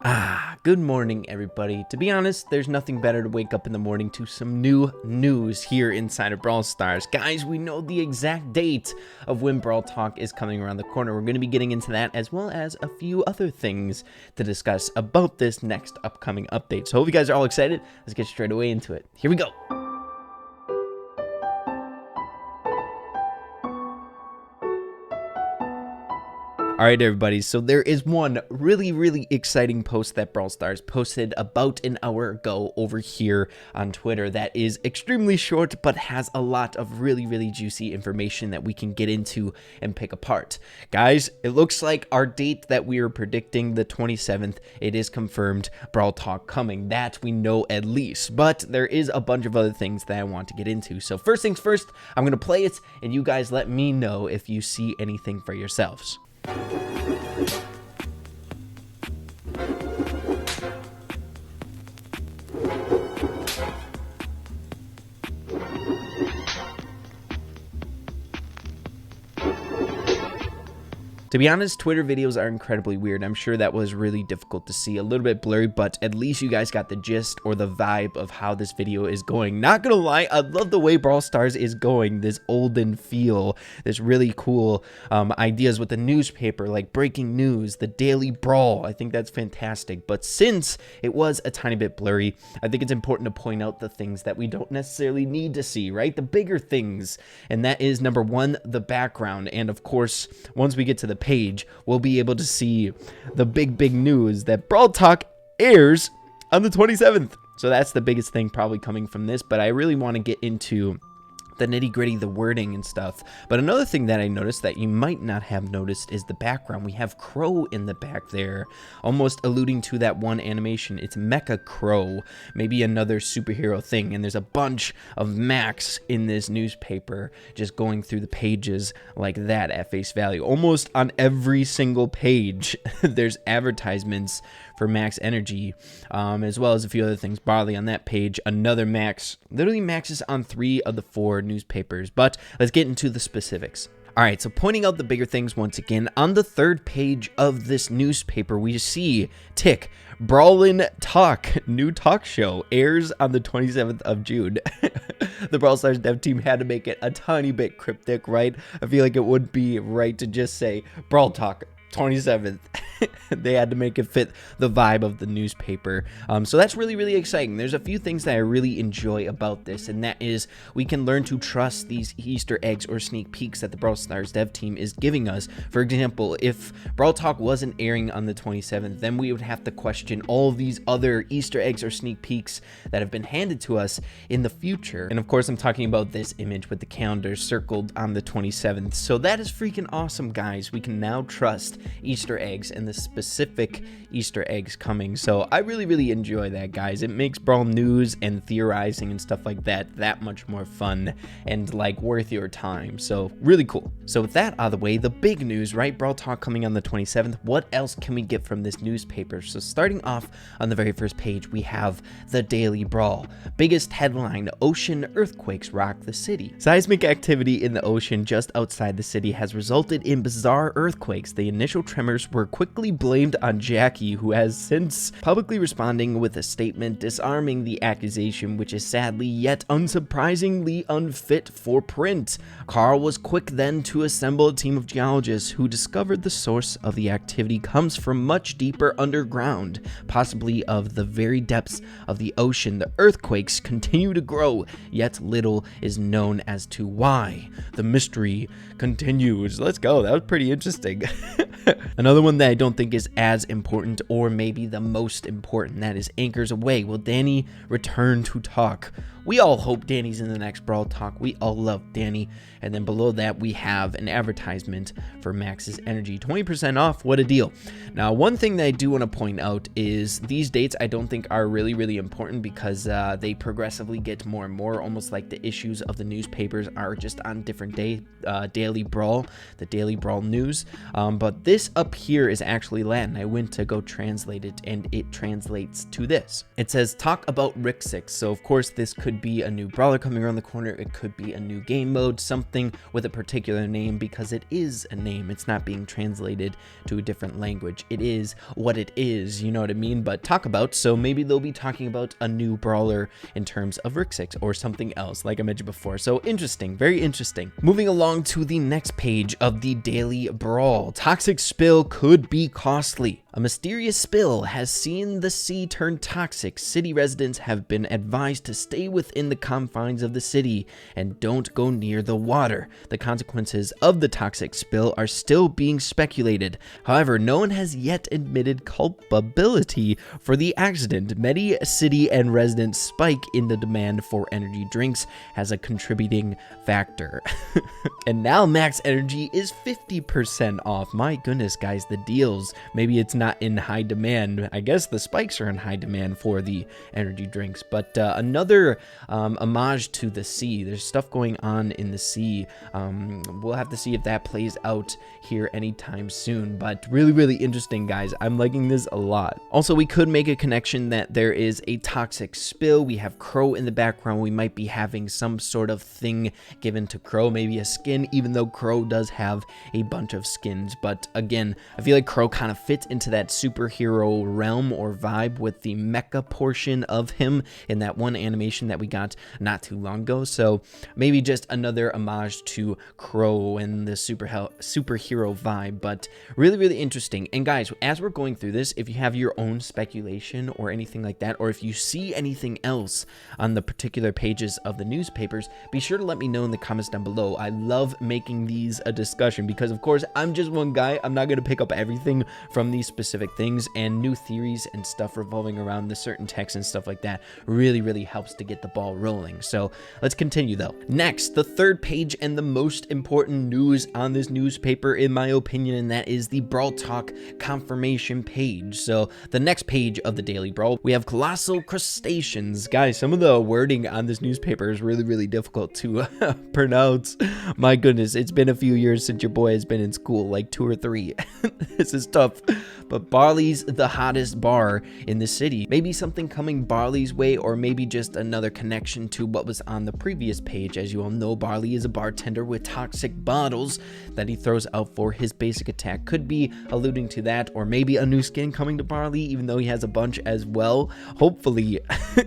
Good morning, everybody. To be honest, there's nothing better to wake up in the morning to some new news here inside of Brawl Stars. Guys, we know the exact date of when Brawl Talk is coming around the corner. We're going to be getting into that as well as a few other things to discuss about this next upcoming update. So, hope you guys are all excited. Let's get straight away into it. Here we go. Alright everybody, so there is one really exciting post that Brawl Stars posted about an hour ago over here on Twitter that is extremely short but has a lot of really juicy information that we can get into and pick apart. Guys, it looks like our date that we were predicting, the 27th, it is confirmed, Brawl Talk coming. That we know at least, but there is a bunch of other things that I want to get into. So first things first, I'm going to play it and you guys let me know if you see anything for yourselves. To be honest, Twitter videos are incredibly weird. I'm sure that was really difficult to see, a little bit blurry, but at least you guys got the gist or the vibe of how this video is going. Not gonna lie, I love the way Brawl Stars is going, this olden feel, this really cool ideas with the newspaper, like breaking news, the daily brawl. I think that's fantastic, but since it was a tiny bit blurry, I think it's important to point out the things that we don't necessarily need to see, right? The bigger things, and that is number one, the background, and of course, once we get to the page, we'll be able to see the big news that Brawl Talk airs on the 27th. So that's the biggest thing probably coming from this, but I really want to get into the nitty-gritty, the wording and stuff. But another thing that I noticed that you might not have noticed is the background. We have Crow in the back there, almost alluding to that one animation. It's Mecha Crow, maybe another superhero thing, and there's a bunch of Max in this newspaper just going through the pages like that at face value. Almost on every single page there's advertisements for Max Energy, as well as a few other things. Barley on that page, another Max. Literally Maxes on 3 of the 4 newspapers, but let's get into the specifics. Alright, so pointing out the bigger things once again, on the 3rd page of this newspaper, we see, tick, Brawl Talk, new talk show, airs on the 27th of June. The Brawl Stars dev team had to make it a tiny bit cryptic, right? I feel like it would be right to just say, Brawl Talk, 27th. They had to make it fit the vibe of the newspaper. So that's really exciting. There's a few things that I really enjoy about this, and that is we can learn to trust these Easter eggs or sneak peeks that the Brawl Stars dev team is giving us. For example, if Brawl Talk wasn't airing on the 27th, then we would have to question all these other Easter eggs or sneak peeks that have been handed to us in the future. And of course, I'm talking about this image with the calendar circled on the 27th. So that is freaking awesome, guys. We can now trust Easter eggs and the specific Easter eggs coming. So I really enjoy that, guys. It makes Brawl news and theorizing and stuff like that much more fun and like worth your time. So really cool. So with that out of the way, the big news, right? Brawl Talk coming on the 27th. What else can we get from this newspaper? So starting off on the very first page, we have the Daily Brawl. Biggest headline, ocean earthquakes rock the city. Seismic activity in the ocean just outside the city has resulted in bizarre earthquakes. The initial tremors were quickly blamed on Jackie, who has since publicly responding with a statement disarming the accusation, which is sadly yet unsurprisingly unfit for print. Carl was quick then to assemble a team of geologists who discovered the source of the activity comes from much deeper underground, possibly of the very depths of the ocean. The earthquakes continue to grow, yet little is known as to why. The mystery continues. Let's go. That was pretty interesting. Another one that I don't think is as important, or maybe the most important, that is Anchors Away. Will Danny return to talk? We all hope Danny's in the next Brawl Talk. We all love Danny. And then below that, we have an advertisement for Max's Energy. 20% off. What a deal. Now, one thing that I do want to point out is these dates I don't think are really important because they progressively get more and more, almost like the issues of the newspapers are just on different day. Daily Brawl, the Daily Brawl news. But this up here is actually Latin. I went to go translate it, and it translates to this. It says, talk about Rick 6. So of course this could be a new brawler coming around the corner. It could be a new game mode, something with a particular name, because it is a name. It's not being translated to a different language. It is what it is, you know what I mean? But talk about, so maybe they'll be talking about a new brawler in terms of Rick 6 or something else, like I mentioned before. So interesting, very interesting. Moving along to the next page of the Daily Brawl. Toxic spill could be costly. A mysterious spill has seen the sea turn toxic. City residents have been advised to stay within the confines of the city and don't go near the water. The consequences of the toxic spill are still being speculated. However, no one has yet admitted culpability for the accident. Many city and resident spike in the demand for energy drinks as a contributing factor. And now Max Energy is 50% off. My goodness, guys, the deals. Maybe it's not in high demand. I guess the spikes are in high demand for the energy drinks, but another homage to the sea. There's stuff going on in the sea. We'll have to see if that plays out here anytime soon, but really interesting, guys. I'm liking this a lot. Also, we could make a connection that there is a toxic spill. We have Crow in the background. We might be having some sort of thing given to Crow, maybe a skin, even though Crow does have a bunch of skins. But again, I feel like Crow kind of fits into that superhero realm or vibe with the mecha portion of him in that one animation that we got not too long ago. So maybe just another homage to Crow and the superhero vibe, but really interesting. And guys, as we're going through this, if you have your own speculation or anything like that, or if you see anything else on the particular pages of the newspapers, be sure to let me know in the comments down below. I love making these a discussion because, of course, I'm just one guy. I'm not going to pick up everything from these specific things, and new theories and stuff revolving around the certain text and stuff like that really helps to get the ball rolling. So let's continue though. Next, the third page and the most important news on this newspaper, in my opinion, and that is the Brawl Talk confirmation page. So the next page of the Daily Brawl, we have colossal crustaceans. Guys, some of the wording on this newspaper is really difficult to pronounce. My goodness, it's been a few years since your boy has been in school, like 2 or 3. This is tough. But Barley's the hottest bar in the city. Maybe something coming Barley's way, or maybe just another connection to what was on the previous page. As you all know, Barley is a bartender with toxic bottles that he throws out for his basic attack. Could be alluding to that, or maybe a new skin coming to Barley, even though he has a bunch as well. Hopefully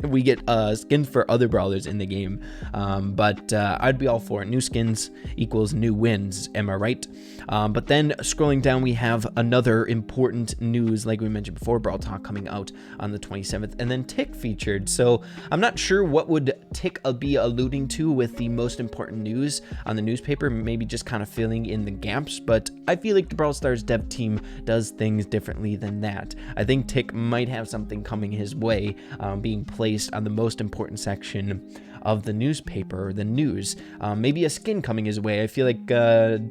we get skins for other brawlers in the game, but I'd be all for it. New skins equals new wins, am I right? But then scrolling down, we have another important news, like we mentioned before, Brawl Talk coming out on the 27th, and then Tick featured. So I'm not sure what would Tick be alluding to with the most important news on the newspaper, maybe just kind of filling in the gaps, but I feel like the Brawl Stars dev team does things differently than that. I think Tick might have something coming his way, being placed on the most important section of the newspaper, the news. Maybe a skin coming his way. I feel like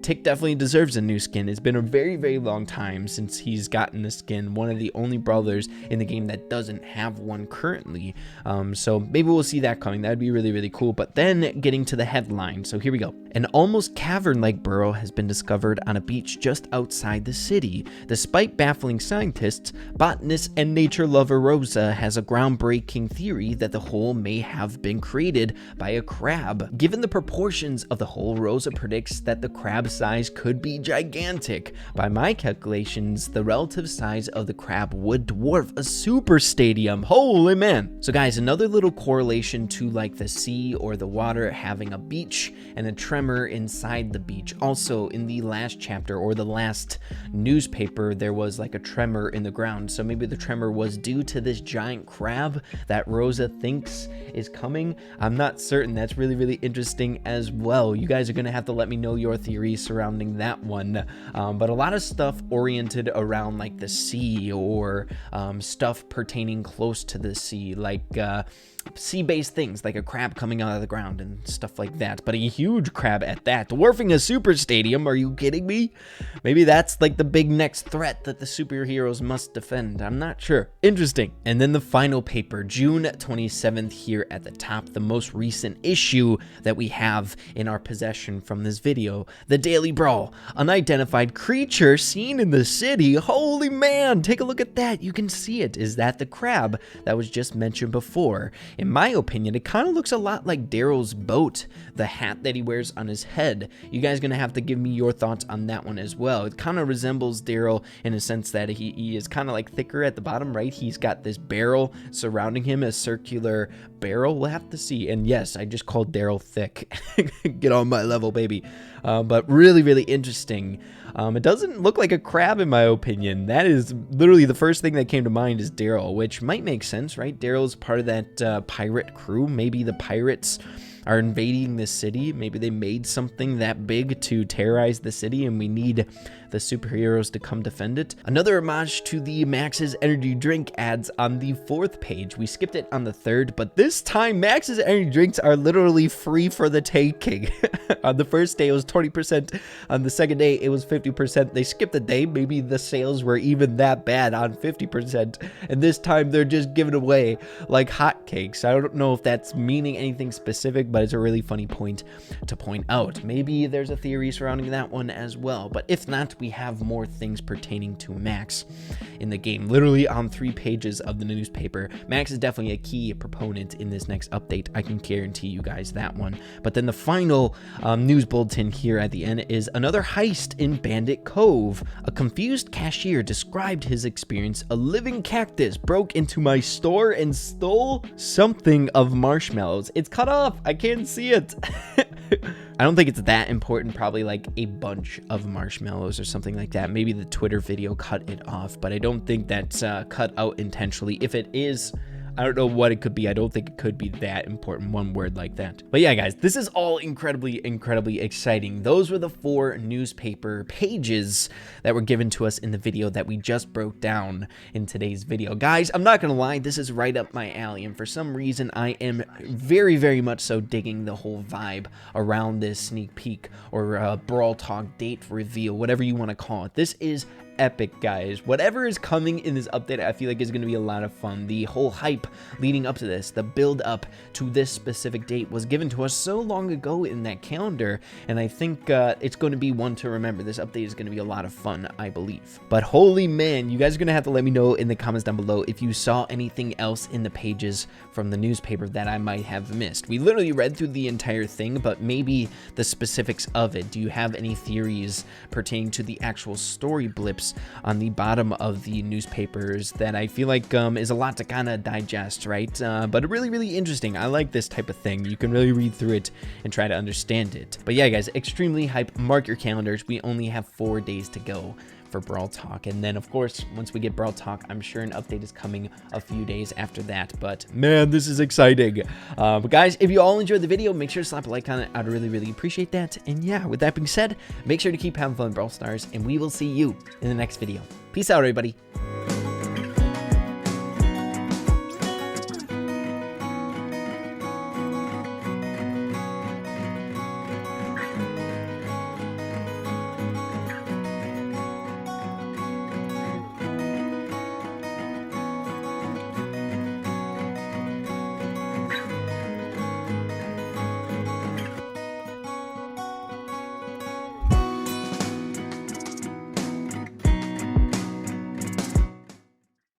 Tick definitely deserves a new skin. It's been a very long time since he's gotten a skin. One of the only brawlers in the game that doesn't have one currently. So maybe we'll see that coming. That'd be really cool. But then getting to the headline. So here we go. An almost cavern-like burrow has been discovered on a beach just outside the city. Despite baffling scientists, botanist and nature lover Rosa has a groundbreaking theory that the hole may have been created by a crab. Given the proportions of the hole, Rosa predicts that the crab size could be gigantic. By my calculations, the relative size of the crab would dwarf a super stadium. Holy man. So guys, another little correlation to like the sea or the water having a beach and a tremor inside the beach. Also in the last chapter or the last newspaper, there was like a tremor in the ground. So maybe the tremor was due to this giant crab that Rosa thinks is coming. I'm not certain. That's really interesting as well. You guys are gonna have to let me know your theories surrounding that one. But a lot of stuff oriented around like the sea, or stuff pertaining close to the sea, like sea-based things like a crab coming out of the ground and stuff like that, but a huge crab at that, dwarfing a super stadium. Are you kidding me? Maybe that's like the big next threat that the superheroes must defend. I'm not sure. Interesting. And then the final paper, June 27th, here at the top, the most most recent issue that we have in our possession from this video. The Daily Brawl, unidentified creature seen in the city. Holy man, take a look at that. You can see it. Is that the crab that was just mentioned before? In my opinion, it kind of looks a lot like Daryl's boat, the hat that he wears on his head. You guys gonna have to give me your thoughts on that one as well. It kind of resembles Daryl in a sense that he is kind of like thicker at the bottom, right? He's got this barrel surrounding him, a circular barrel. We'll have to see. And yes, I just called Daryl thick. Get on my level, baby. But really interesting. It doesn't look like a crab in my opinion. That is literally the first thing that came to mind is Daryl, which might make sense, right? Daryl's part of that pirate crew. Maybe the pirates are invading the city. Maybe they made something that big to terrorize the city and we need the superheroes to come defend it. Another homage to the Max's energy drink ads on the 4th page. We skipped it on the 3rd, but this time Max's energy drinks are literally free for the taking. On the first day it was 20%, on the second day it was 50%. They skipped a day, maybe the sales were even that bad on 50%, and this time they're just giving away like hotcakes. I don't know if that's meaning anything specific, but it's a really funny point to point out. Maybe there's a theory surrounding that one as well, but if not, we have more things pertaining to Max in the game. Literally on 3 pages of the newspaper. Max is definitely a key proponent in this next update. I can guarantee you guys that one. But then the final news bulletin here at the end is another heist in Bandit Cove. A confused cashier described his experience. A living cactus broke into my store and stole something of marshmallows. It's cut off. I can't see it. I don't think it's that important, probably like a bunch of marshmallows or something like that. Maybe the Twitter video cut it off, but I don't think that's cut out intentionally. If it is, I don't know what it could be. I don't think it could be that important, one word like that. But yeah, guys, this is all incredibly exciting. Those were the 4 newspaper pages that were given to us in the video that we just broke down in today's video. Guys, I'm not gonna lie, this is right up my alley, and for some reason, I am very much so digging the whole vibe around this sneak peek or Brawl Talk date reveal, whatever you want to call it. This is epic, guys. Whatever is coming in this update, I feel like is going to be a lot of fun. The whole hype leading up to this, the build up to this specific date was given to us so long ago in that calendar, and I think it's going to be one to remember. This update is going to be a lot of fun, I believe. But holy man, you guys are going to have to let me know in the comments down below if you saw anything else in the pages from the newspaper that I might have missed. We literally read through the entire thing, but maybe the specifics of it. Do you have any theories pertaining to the actual story blips on the bottom of the newspapers that I feel like is a lot to kind of digest, right? But really interesting. I like this type of thing. You can really read through it and try to understand it. But yeah, guys, extremely hype. Mark your calendars. We only have 4 days to go for Brawl Talk, and then of course once we get Brawl Talk, I'm sure an update is coming a few days after that. But man, this is exciting. But guys, if you all enjoyed the video, make sure to slap a like on it. I'd really appreciate that. And yeah, with that being said, make sure to keep having fun, Brawl Stars, and we will see you in the next video. Peace out, everybody.